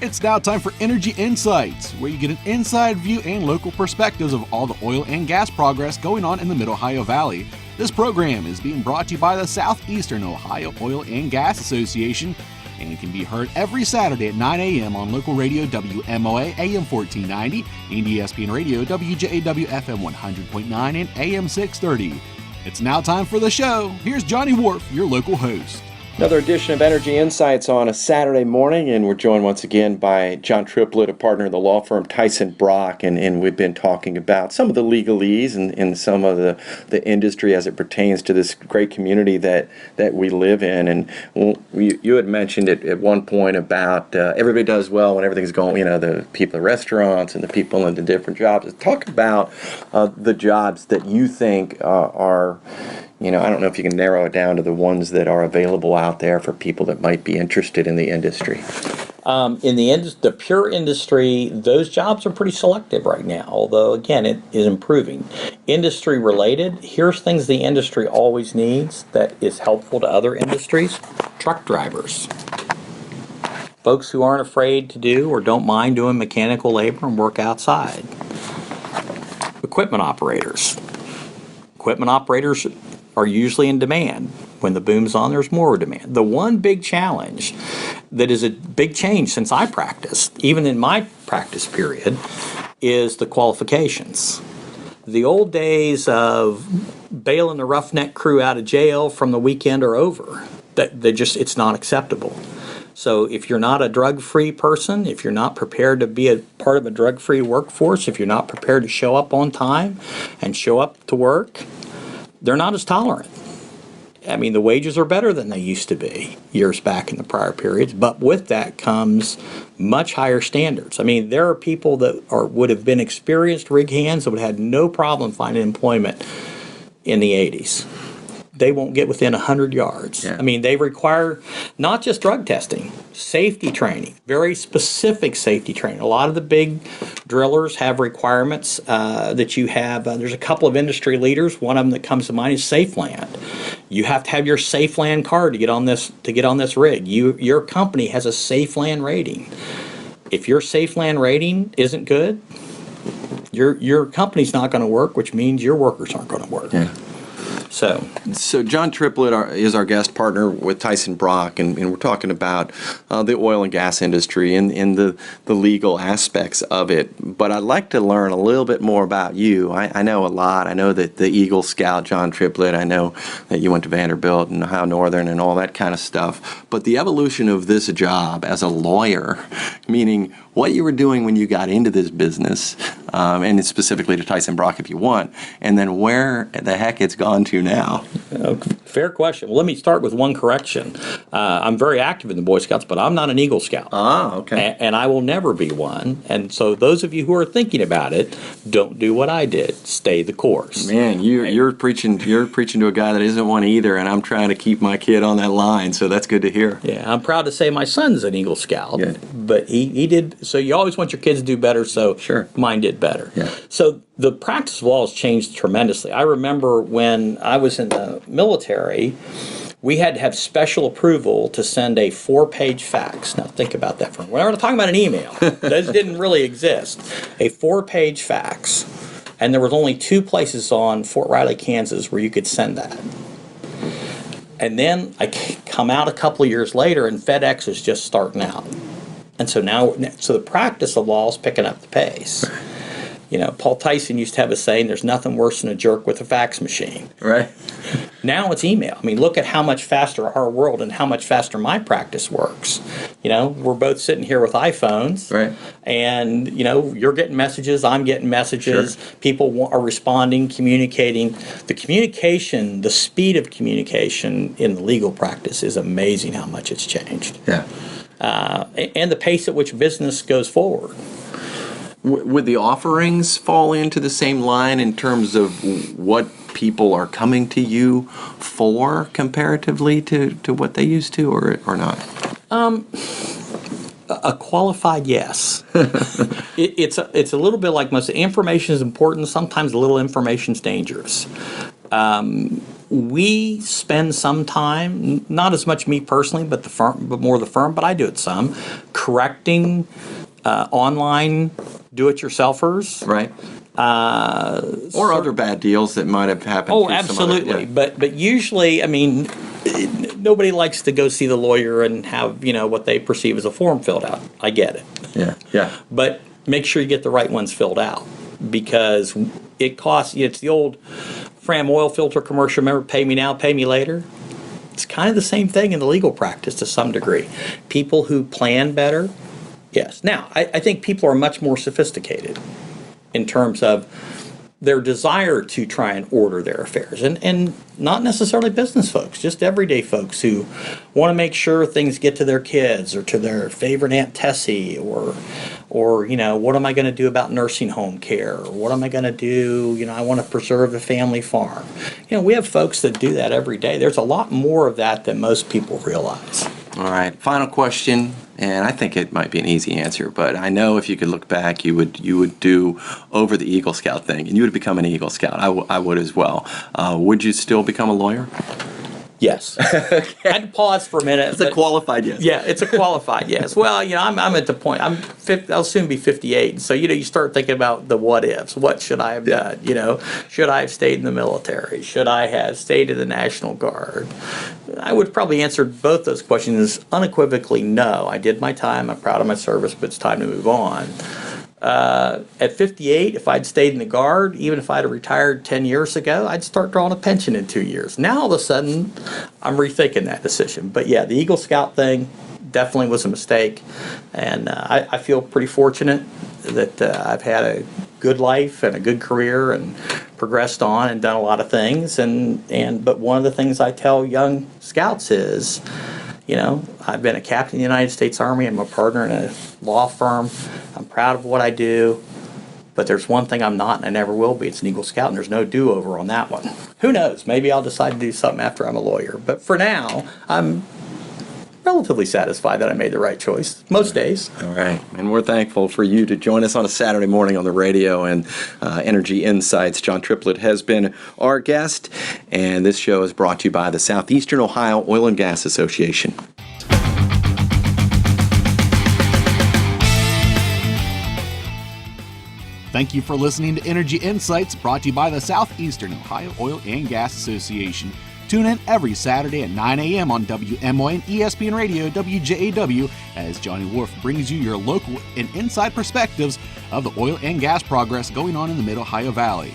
It's now time for Energy Insights, where you get an inside view and local perspectives of all the oil and gas progress going on in the Mid-Ohio Valley. This program is being brought to you by the Southeastern Ohio Oil and Gas Association and can be heard every Saturday at 9 a.m. on local radio WMOA AM 1490 and ESPN radio WJAW FM 100.9 and AM 630. It's now time for the show. Here's Johnny Wharf, your local host. Another edition of Energy Insights on a Saturday morning, and we're joined once again by John Triplett, a partner of the law firm Tyson Brock, and we've been talking about some of the legalese and some of the industry as it pertains to this great community that we live in. And you had mentioned it at one point about everybody does well when everything's going, the people at restaurants and the people in the different jobs. Talk about the jobs that you think are, I don't know if you can narrow it down to the ones that are available out there for people that might be interested in the industry. In the pure industry, those jobs are pretty selective right now, although, again, it is improving. Industry related, here's things the industry always needs that is helpful to other industries. Truck drivers. Folks who aren't afraid to do or don't mind doing mechanical labor and work outside. Equipment operators. Equipment operators are usually in demand. When the boom's on, there's more demand. The one big challenge that is a big change since I practiced, even in my practice period, is the qualifications. The old days of bailing the roughneck crew out of jail from the weekend are over. It's not acceptable. So if you're not a drug-free person, if you're not prepared to be a part of a drug-free workforce, if you're not prepared to show up on time and show up to work, they're not as tolerant. I mean, the wages are better than they used to be years back in the prior periods, but with that comes much higher standards. I mean, there are people that would have been experienced rig hands that would have had no problem finding employment in the 80s. They won't get within 100 yards. Yeah. I mean, they require not just drug testing, safety training, very specific safety training. A lot of the big drillers have requirements that you have. There's a couple of industry leaders. One of them that comes to mind is Safeland. You have to have your Safeland card to get on this rig. Your company has a Safeland rating. If your Safeland rating isn't good, your company's not going to work, which means your workers aren't going to work. Yeah. So John Triplett is our guest partner with Tyson Brock, and we're talking about the oil and gas industry and the legal aspects of it. But I'd like to learn a little bit more about you. I know a lot. I know that the Eagle Scout, John Triplett, I know that you went to Vanderbilt and Ohio Northern and all that kind of stuff. But the evolution of this job as a lawyer, meaning what you were doing when you got into this business, and specifically to Tyson Brock if you want, and then where the heck it's gone to now. Fair question. Well, let me start with one correction. I'm very active in the Boy Scouts, but I'm not an Eagle Scout. Ah, okay. And I will never be one. And so those of you who are thinking about it, don't do what I did. Stay the course. Man, you're preaching to a guy that isn't one either, and I'm trying to keep my kid on that line, so that's good to hear. Yeah, I'm proud to say my son's an Eagle Scout. Good. But he did. So you always want your kids to do better, so sure. Mine did better. Yeah. So the practice of law has changed tremendously. I remember when I was in the military, we had to have special approval to send a 4-page fax. Now think about that. We're not talking about an email. Those didn't really exist. A 4-page fax. And there was only 2 places on Fort Riley, Kansas where you could send that. And then I come out a couple of years later and FedEx is just starting out. And so the practice of law is picking up the pace. Paul Tyson used to have a saying, there's nothing worse than a jerk with a fax machine. Right. Now it's email. I mean, look at how much faster our world and how much faster my practice works. We're both sitting here with iPhones. Right. And, you're getting messages, I'm getting messages. Sure. People are responding, communicating. The speed of communication in the legal practice is amazing how much it's changed. Yeah. And the pace at which business goes forward. Would the offerings fall into the same line in terms of what people are coming to you for comparatively to what they used to, or not? A qualified yes. It's a little bit like most. Information is important. Sometimes a little information is dangerous. we spend some time, not as much me personally, but the firm, but more the firm, but I do it some, correcting online do-it-yourselfers. Right. Or other bad deals that might have happened. Oh, through absolutely. Some other, But usually, I mean, nobody likes to go see the lawyer and have, what they perceive as a form filled out. I get it. Yeah. But make sure you get the right ones filled out, because it costs. It's the old Fram oil filter commercial. Remember, pay me now, pay me later. It's kind of the same thing in the legal practice to some degree. People who plan better, yes. Now, I think people are much more sophisticated in terms of their desire to try and order their affairs, and not necessarily business folks, just everyday folks who want to make sure things get to their kids or to their favorite Aunt Tessie, or what am I going to do about nursing home care, or what am I going to do, I want to preserve the family farm. We have folks that do that every day. There's a lot more of that than most people realize. All right, final question, and I think it might be an easy answer, but I know if you could look back, you would do over the Eagle Scout thing, and you would become an Eagle Scout. I would as well. Would you still become a lawyer? Yes. I had to pause for a minute. It's a qualified yes. Yeah, it's a qualified yes. Well, I'm at the point. I'll soon be 58. So you start thinking about the what ifs. What should I have done? Should I have stayed in the military? Should I have stayed in the National Guard? I would probably answer both those questions unequivocally no. I did my time. I'm proud of my service, but it's time to move on. At 58, if I'd stayed in the Guard, even if I'd have retired 10 years ago, I'd start drawing a pension in 2 years. Now, all of a sudden, I'm rethinking that decision. But yeah, the Eagle Scout thing definitely was a mistake. And I feel pretty fortunate that I've had a good life and a good career and progressed on and done a lot of things. But one of the things I tell young scouts is, I've been a captain in the United States Army. I'm a partner in a law firm. I'm proud of what I do. But there's one thing I'm not, and I never will be. It's an Eagle Scout, and there's no do-over on that one. Who knows? Maybe I'll decide to do something after I'm a lawyer. But for now, I'm relatively satisfied that I made the right choice most days. All right. And we're thankful for you to join us on a Saturday morning on the radio and Energy Insights. John Triplett has been our guest, and this show is brought to you by the Southeastern Ohio Oil and Gas Association. Thank you for listening to Energy Insights, brought to you by the Southeastern Ohio Oil and Gas Association. Tune in every Saturday at 9 a.m. on WMOA and ESPN Radio WJAW as Johnny Wolf brings you your local and inside perspectives of the oil and gas progress going on in the Mid-Ohio Valley.